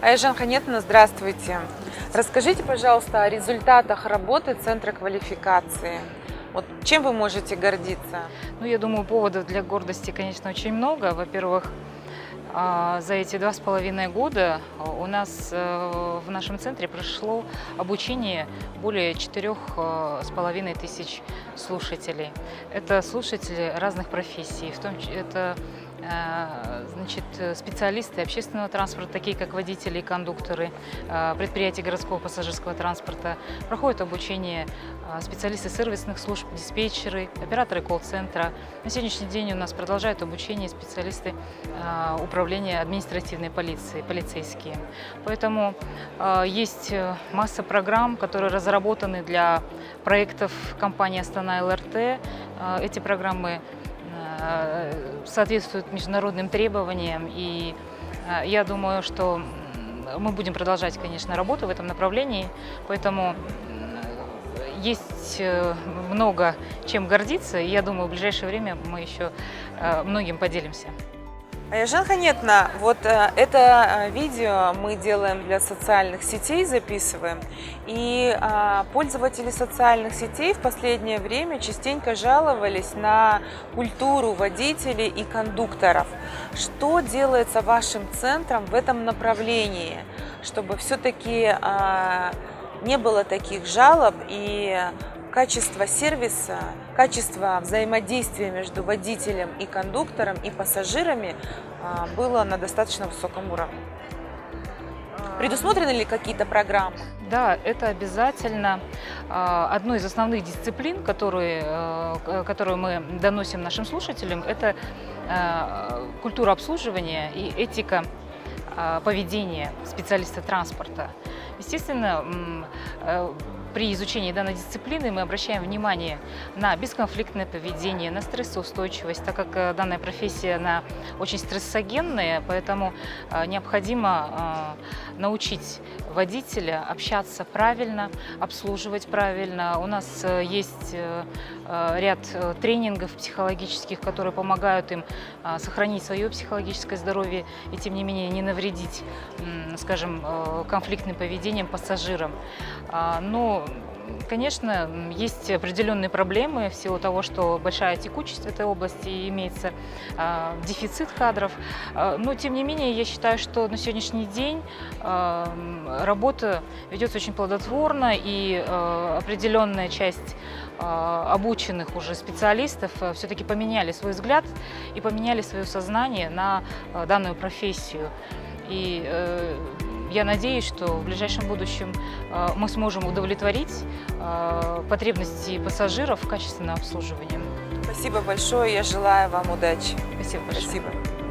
Айжан Ханетовна, здравствуйте. Расскажите, пожалуйста, о результатах работы Центра квалификации. Вот чем вы можете гордиться? Ну, я думаю, поводов для гордости, конечно, очень много. Во-первых, за эти 2,5 года у нас в нашем центре прошло обучение более 4,5 тысяч слушателей. Это слушатели разных профессий, в том числе это значит, специалисты общественного транспорта, такие как водители и кондукторы предприятий городского пассажирского транспорта. Проходят обучение специалисты сервисных служб, диспетчеры, операторы колл-центра. На сегодняшний день у нас продолжают обучение специалисты управления административной полиции, полицейские. Поэтому есть масса программ, которые разработаны для проектов компании «Астана ЛРТ». Эти программы соответствуют международным требованиям, и я думаю, что мы будем продолжать, конечно, работу в этом направлении, поэтому есть много чем гордиться, и я думаю, в ближайшее время мы еще многим поделимся. Айжан Ханетовна, вот это видео мы делаем для социальных сетей, записываем. И пользователи социальных сетей в последнее время частенько жаловались на культуру водителей и кондукторов. Что делается вашим центром в этом направлении, чтобы все-таки не было таких жалоб и качество сервиса, качество взаимодействия между водителем и кондуктором и пассажирами было на достаточно высоком уровне? Предусмотрены ли какие-то программы? Да, это обязательно одной из основных дисциплин, которую мы доносим нашим слушателям, это культура обслуживания и этика поведения специалиста транспорта. Естественно, при изучении данной дисциплины мы обращаем внимание на бесконфликтное поведение, на стрессоустойчивость, так как данная профессия она очень стрессогенная, поэтому необходимо научить водителя общаться правильно, обслуживать правильно. У нас есть ряд тренингов психологических, которые помогают им сохранить свое психологическое здоровье и, тем не менее, не навредить, скажем, конфликтным поведением пассажирам. Но, конечно, есть определенные проблемы в силу того, что большая текучесть в этой области, имеется дефицит кадров. Но, тем не менее, я считаю, что на сегодняшний день работа ведется очень плодотворно, и определенная часть обученных уже специалистов все-таки поменяли свой взгляд и поменяли свое сознание на данную профессию. И я надеюсь, что в ближайшем будущем мы сможем удовлетворить потребности пассажиров в качественном обслуживании. Спасибо большое, я желаю вам удачи. Спасибо большое. Спасибо.